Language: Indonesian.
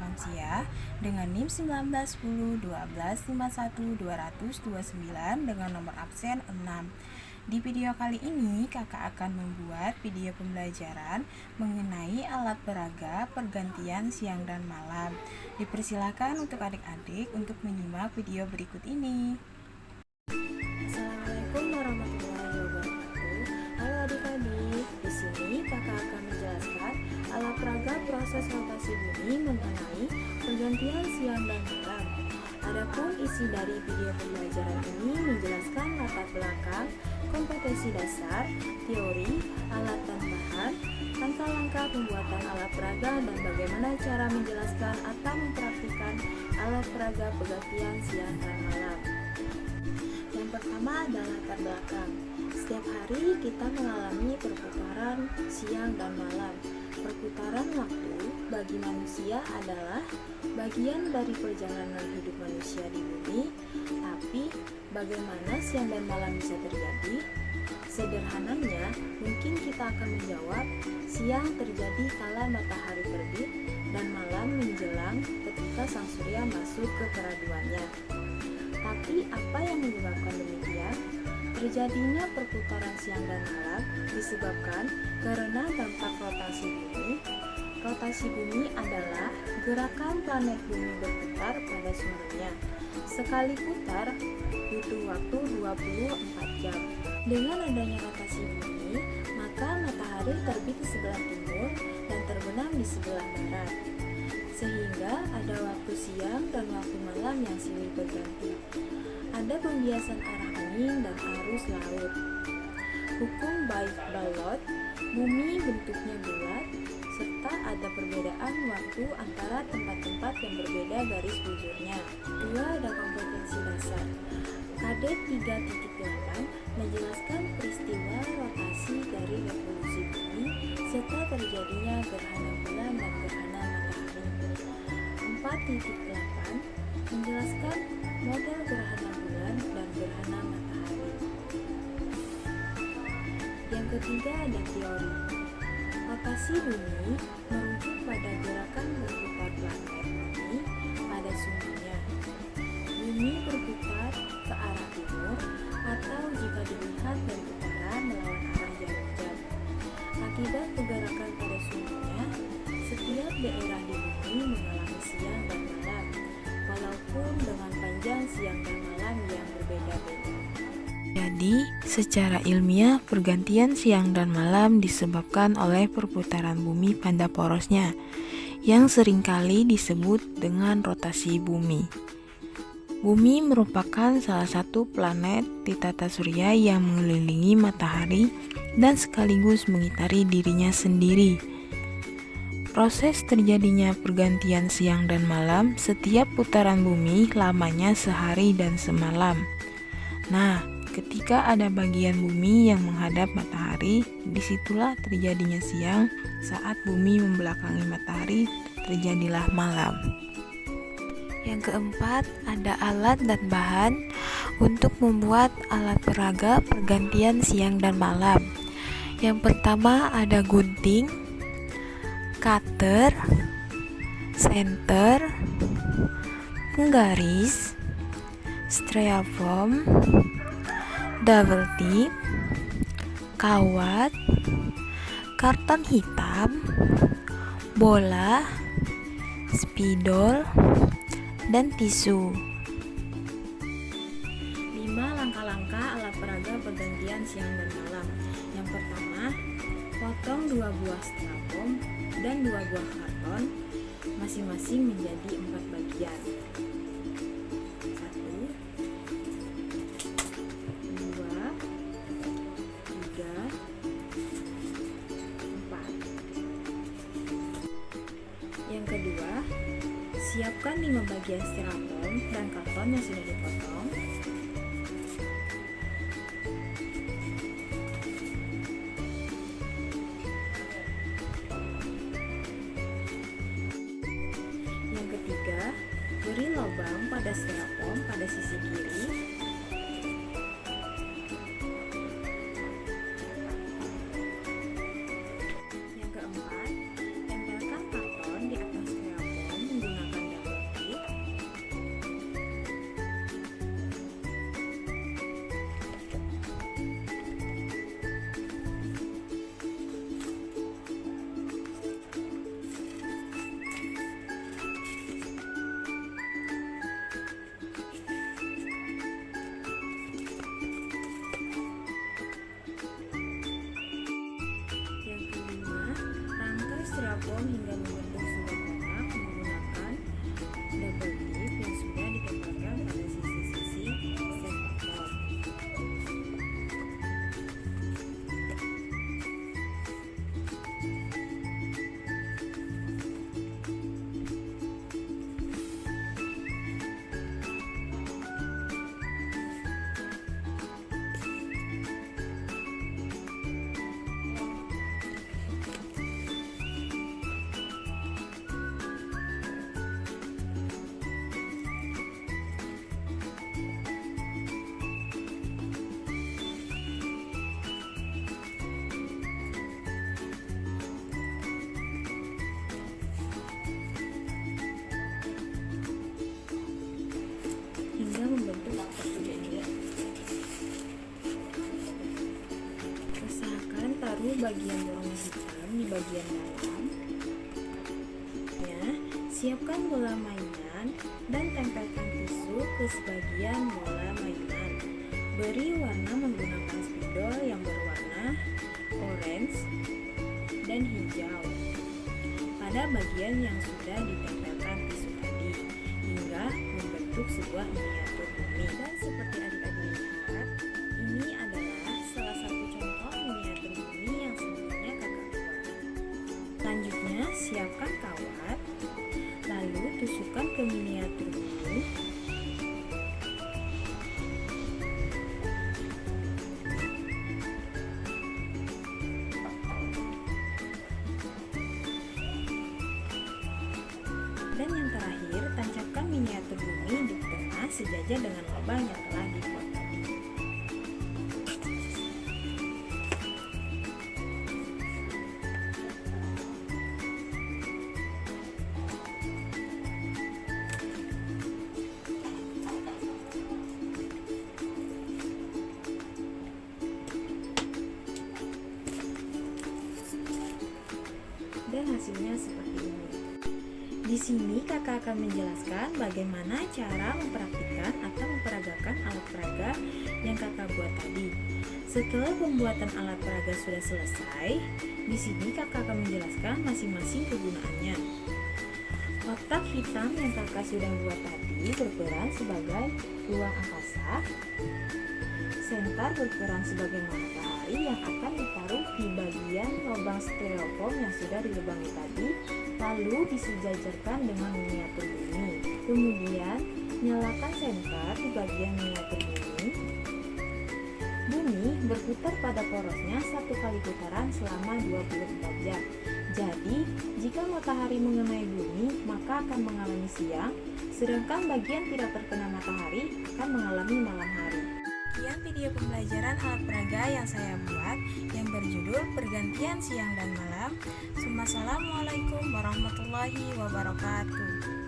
Alfansia dengan NIM 1910125129 dengan nomor absen 6. Di video kali ini, kakak akan membuat video pembelajaran mengenai alat peraga pergantian siang dan malam. Dipersilakan untuk adik-adik untuk menyimak video berikut ini. Assalamualaikum warahmatullahi wabarakatuh. Halo adik-adik, di sini kakak akan menjelaskan alat peraga proses rotasi bumi mengenai pergantian siang dan malam. Adapun isi dari video pembelajaran ini menjelaskan latar belakang, kompetensi dasar, teori, alat dan bahan, langkah-langkah pembuatan alat peraga, dan bagaimana cara menjelaskan atau mempraktikkan alat peraga pergantian siang dan malam. Yang pertama adalah latar belakang. Setiap hari kita mengalami perputaran siang dan malam. Perputaran waktu bagi manusia adalah bagian dari perjalanan hidup manusia di bumi. Tapi bagaimana siang dan malam bisa terjadi? Sederhananya, mungkin kita akan menjawab, siang terjadi kala matahari terbit dan malam menjelang ketika sang surya masuk ke keraduannya. Tapi apa yang menyebabkan demikian? Terjadinya perputaran siang dan malam disebabkan karena dampak rotasi bumi. Rotasi bumi adalah gerakan planet bumi berputar pada sumbernya. Sekali putar butuh waktu 24 jam. Dengan adanya rotasi bumi, maka matahari terbit di sebelah timur dan terbenam di sebelah barat. Sehingga ada waktu siang dan waktu malam yang silih berganti. Ada pembiasan arah angin dan arus laut. Hukum Baik-Ballot, bumi bentuknya bulat, serta ada perbedaan waktu antara tempat-tempat yang berbeda garis bujurnya. Dua, ada kompetensi dasar. KD 3.8 menjelaskan peristiwa rotasi dari revolusi bumi serta terjadinya gerhana bulan dan gerhana matahari. 4.8 menjelaskan model gerhana bulan dan gerhana matahari. Yang ketiga ada teori. Rotasi bumi merujuk pada gerakan berputar planet bumi pada sumbernya. Bumi berputar ke arah timur atau jika dilihat dari utara melawan arah jarum jam. Akibat pergerakan pada sumbernya, setiap daerah di bumi mengalami siang dan malam, walaupun dengan panjang siang dan malam yang berbeda-beda. Jadi, secara ilmiah, pergantian siang dan malam disebabkan oleh perputaran bumi pada porosnya, yang seringkali disebut dengan rotasi bumi. Bumi merupakan salah satu planet di tata surya yang mengelilingi matahari dan sekaligus mengitari dirinya sendiri. Proses terjadinya pergantian siang dan malam setiap putaran bumi lamanya sehari dan semalam. Nah, ketika ada bagian bumi yang menghadap matahari, disitulah terjadinya siang. Saat bumi membelakangi matahari, terjadilah malam. Yang keempat, ada alat dan bahan untuk membuat alat peraga pergantian siang dan malam. Yang pertama ada gunting, cutter, senter, penggaris, styrofoam, double tip, kawat, karton hitam, bola, spidol, dan tisu. 5 langkah-langkah alat peraga pergantian siang dan malam. Yang pertama, potong 2 buah styrofoam dan 2 buah karton masing-masing menjadi 4 bagian. 1, 2, 3, 4. Yang kedua, siapkan 5 bagian styrofoam dan karton yang sudah dipotong. Yang ketiga, beri lubang pada styrofoam pada sisi kiri. Yang keempat, tempelkan karton di atas styrofoam menggunakan bagian berwarna hitam di bagian dalam. Siapkan bola mainan dan tempelkan tisu ke sebagian bola mainan. Beri warna menggunakan spidol yang berwarna orange dan hijau pada bagian yang sudah ditempelkan tisu tadi hingga membentuk sebuah miniatur bumi. Dan seperti adik-adik lihat, ini adalah salah satu contoh miniatur bumi yang sebelumnya kakak buat. Selanjutnya, siapkan kawat, lalu tusukkan ke miniatur bumi. Dan yang terakhir, tancapkan miniatur bumi di tengah sejajar dengan lubang yang telah dibuat tadi. Dan hasilnya seperti ini. Di sini kakak akan menjelaskan bagaimana cara mempraktikkan atau memperagakan alat peraga yang kakak buat tadi. Setelah pembuatan alat peraga sudah selesai, di sini kakak akan menjelaskan masing-masing kegunaannya. Kotak hitam yang kakak sudah buat tadi berperan sebagai ruang angkasa. Senter berperan sebagai matahari yang akan ditaruh di bagian lubang styrofoam yang sudah dilubangi tadi, lalu disejajarkan dengan miniatur bumi. Kemudian, nyalakan senter di bagian miniatur bumi. Bumi berputar pada porosnya 1 kali putaran selama 24 jam. Jadi, jika matahari mengenai bumi, maka akan mengalami siang, sedangkan bagian tidak terkena matahari akan mengalami malam hari. Sekian video pembelajaran alat peraga yang saya buat yang berjudul Pergantian Siang dan Malam. Wassalamualaikum warahmatullahi wabarakatuh.